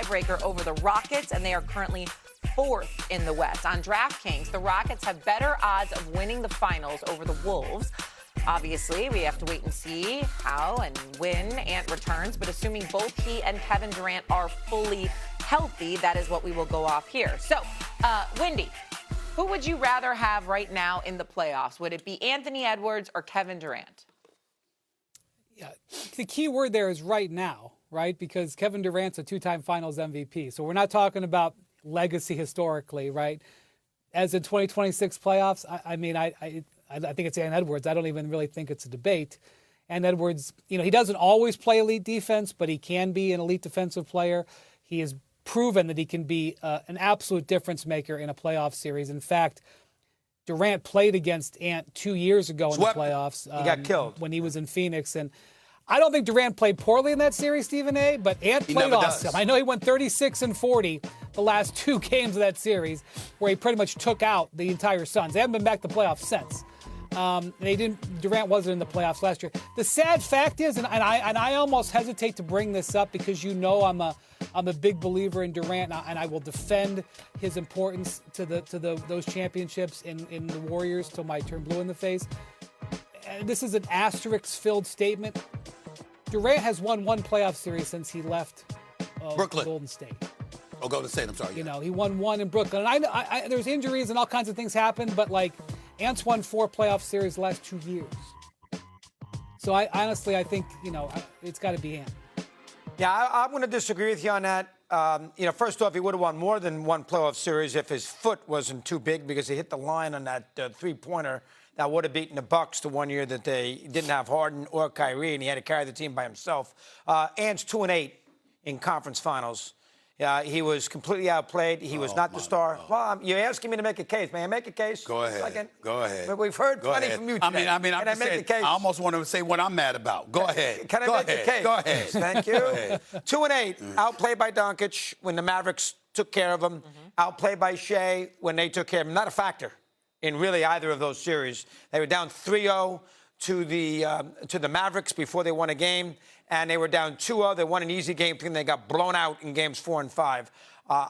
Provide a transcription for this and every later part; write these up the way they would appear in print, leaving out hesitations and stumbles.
tiebreaker over the Rockets, and they are currently fourth in the West. On DraftKings, the Rockets have better odds of winning the finals over the Wolves. Obviously, we have to wait and see how and when Ant returns, but assuming both he and Kevin Durant are fully healthy, that is what we will go off here. So, Wendy, who would you rather have right now in the playoffs? Would it be Anthony Edwards or Kevin Durant? Yeah, the key word there is right now, right? Because Kevin Durant's a two-time Finals MVP. So we're not talking about legacy historically, right? As in 2026 playoffs, I think it's Ant Edwards. I don't even really think it's a debate. Ant Edwards, he doesn't always play elite defense, but he can be an elite defensive player. He has proven that he can be an absolute difference maker in a playoff series. In fact, Durant played against Ant 2 years ago in the playoffs. He got killed when he was in Phoenix. And I don't think Durant played poorly in that series, Stephen A., but Ant played awesome. I know he went 36-40 the last two games of that series, where he pretty much took out the entire Suns. They haven't been back to the playoffs since. Durant wasn't in the playoffs last year. The sad fact is, and I almost hesitate to bring this up because I'm a big believer in Durant, and I will defend his importance to those championships in the Warriors till I turn blue in the face. And this is an asterisk-filled statement. Durant has won one playoff series since he left Brooklyn. Golden State. Oh, Golden State, I'm sorry. He won one in Brooklyn. And I there's injuries and all kinds of things happen, but Ant's won 4 playoff series the last 2 years. So I think, it's got to be Ant. Yeah, I'm going to disagree with you on that. First off, he would have won more than one playoff series if his foot wasn't too big, because he hit the line on that three-pointer that would have beaten the Bucks the one year that they didn't have Harden or Kyrie, and he had to carry the team by himself. Ant's 2-8 in conference finals. He was completely outplayed. He was not the star. God. Well, you're asking me to make a case. May I make a case? Go ahead. Go ahead. We've heard plenty from you today. I'm just saying, I almost want to say what I'm mad about. Go ahead. Can I make a case? Go ahead. Thank you. 2-8, outplayed by Doncic when the Mavericks took care of him. Outplayed by Shea when they took care of him. Not a factor in really either of those series. They were down 3-0 to the Mavericks before they won a game, and they were down 2-0. They won an easy game, and they got blown out in games 4 and 5.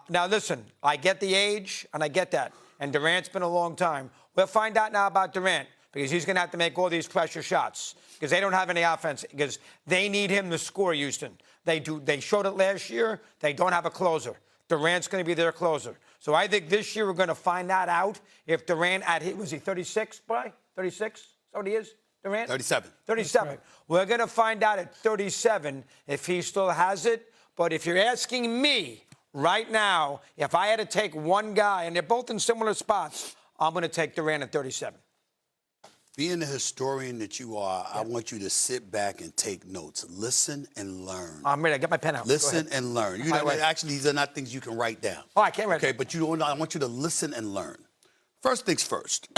Now, listen, I get the age, and I get that, and Durant's been a long time. We'll find out now about Durant, because he's going to have to make all these pressure shots, because they don't have any offense, because they need him to score, Houston. They do. They showed it last year. They don't have a closer. Durant's going to be their closer. So I think this year we're going to find that out if Durant was he 36, Brian? 36? Is that what he is? Durant? 37. 37. Right. We're going to find out at 37 if he still has it. But if you're asking me right now, if I had to take one guy, and they're both in similar spots, I'm going to take Durant at 37. Being the historian that you are, I want you to sit back and take notes. Listen and learn. I'm ready. I got my pen out. Listen and learn. Actually, these are not things you can write down. Oh, I can't write down. Okay, but I want you to listen and learn. First things first.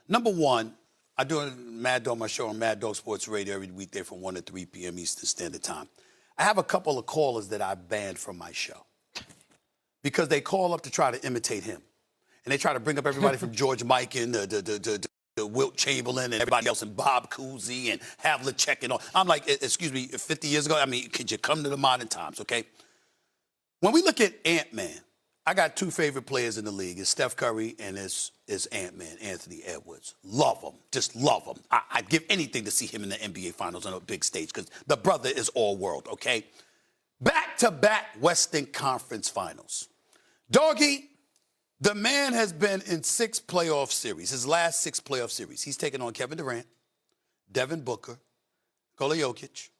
Number one, I do a Mad Dog, my show on Mad Dog Sports Radio every weekday from 1 to 3 p.m. Eastern Standard Time. I have a couple of callers that I banned from my show because they call up to try to imitate him. And they try to bring up everybody from George Mikan to Wilt Chamberlain and everybody else, and Bob Cousy and Havlicek and all. I'm like, excuse me, 50 years ago, could you come to the modern times, okay? When we look at Ant-Man, I got 2 favorite players in the league. It's Steph Curry and it's Ant-Man, Anthony Edwards. Love him. Just love him. I'd give anything to see him in the NBA Finals on a big stage because the brother is all world, okay? Back-to-back Western Conference Finals. Doggy, the man has been in 6 playoff series, his last 6 playoff series. He's taken on Kevin Durant, Devin Booker, Nikola Jokic,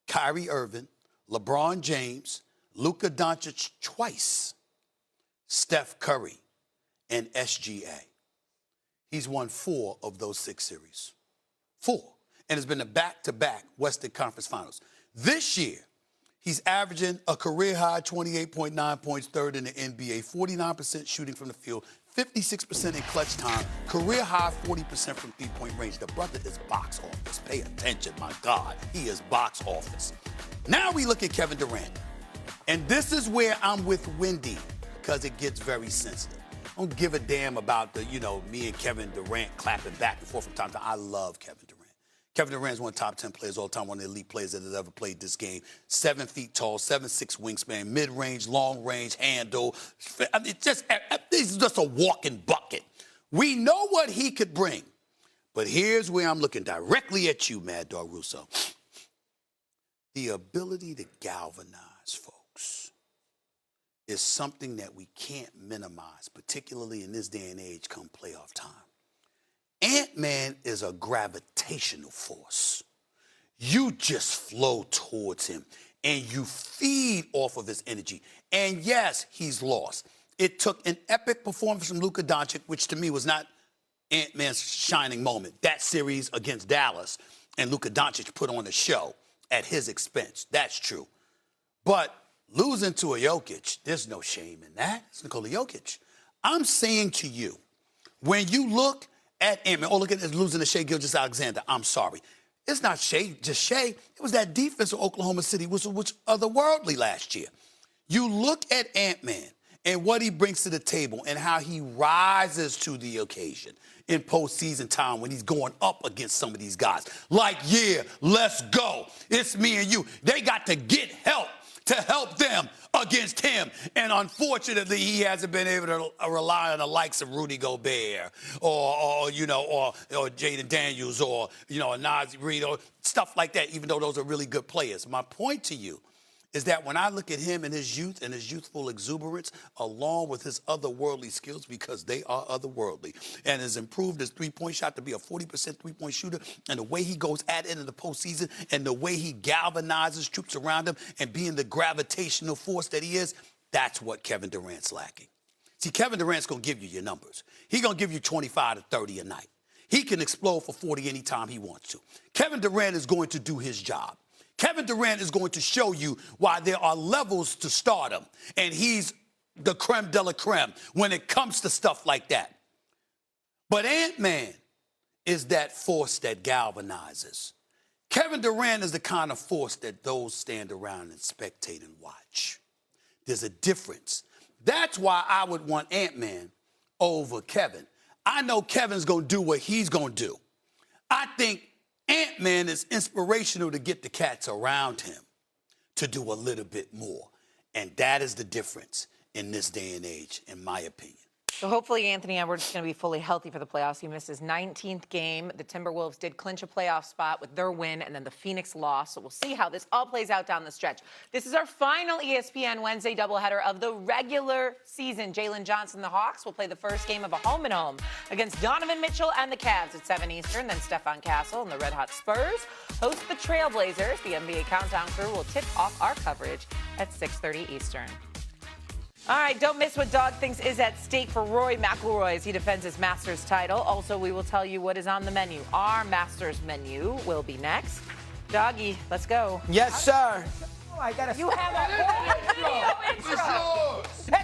Kyrie Irving, LeBron James, Luka Doncic twice, Steph Curry, and SGA. He's won 4 of those 6 series. 4. And it's been a back-to-back Western Conference Finals. This year, he's averaging a career-high 28.9 points, third in the NBA, 49% shooting from the field, 56% in clutch time, career-high 40% from three-point range. The brother is box office. Pay attention, my God. He is box office. Now we look at Kevin Durant. And this is where I'm with Wendy, because it gets very sensitive. I don't give a damn about me and Kevin Durant clapping back and forth from time to time. I love Kevin Durant. Kevin Durant's one of the top 10 players all time, one of the elite players that has ever played this game. 7 feet tall, 7'6" wingspan, mid-range, long-range, handle. I mean, he's just a walking bucket. We know what he could bring. But here's where I'm looking directly at you, Mad Dog Russo. The ability to galvanize folks is something that we can't minimize, particularly in this day and age come playoff time. Ant-Man is a gravitational force. You just flow towards him, and you feed off of his energy. And yes, he's lost. It took an epic performance from Luka Doncic, which to me was not Ant-Man's shining moment. That series against Dallas, and Luka Doncic put on a show at his expense. That's true. But losing to a Jokic, there's no shame in that. It's Nikola Jokic. I'm saying to you, when you look at Ant-Man, look at this, losing to Shai Gilgeous-Alexander. I'm sorry. It's not just Shai. It was that defense of Oklahoma City, which was otherworldly last year. You look at Ant-Man and what he brings to the table and how he rises to the occasion in postseason time when he's going up against some of these guys. Like, yeah, let's go. It's me and you. They got to get help to help them against him. And unfortunately, he hasn't been able to rely on the likes of Rudy Gobert or Jaden Daniels or, Nazi Reed or stuff like that, even though those are really good players. My point to you is that when I look at him and his youth and his youthful exuberance, along with his otherworldly skills, because they are otherworldly, and has improved his three-point shot to be a 40% three-point shooter, and the way he goes at it in the postseason, and the way he galvanizes troops around him, and being the gravitational force that he is, that's what Kevin Durant's lacking. See, Kevin Durant's going to give you your numbers. He's going to give you 25 to 30 a night. He can explode for 40 anytime he wants to. Kevin Durant is going to do his job. Kevin Durant is going to show you why there are levels to stardom, and he's the creme de la creme when it comes to stuff like that. But Ant-Man is that force that galvanizes. Kevin Durant is the kind of force that those stand around and spectate and watch. There's a difference. That's why I would want Ant-Man over Kevin. I know Kevin's going to do what he's going to do. I think Ant-Man is inspirational to get the cats around him to do a little bit more. And that is the difference in this day and age, in my opinion. So hopefully Anthony Edwards is going to be fully healthy for the playoffs. He missed his 19th game. The Timberwolves did clinch a playoff spot with their win, and then the Phoenix loss. So we'll see how this all plays out down the stretch. This is our final ESPN Wednesday doubleheader of the regular season. Jalen Johnson, the Hawks, will play the first game of a home-and-home against Donovan Mitchell and the Cavs at 7 Eastern. Then Stefan Castle and the Red Hot Spurs host the Trailblazers. The NBA Countdown crew will tip off our coverage at 6:30 Eastern. All right, don't miss what Dog thinks is at stake for Rory McIlroy as he defends his Masters title. Also, we will tell you what is on the menu. Our Masters menu will be next. Doggy, let's go. Yes, sir. You have a video intro. Hey,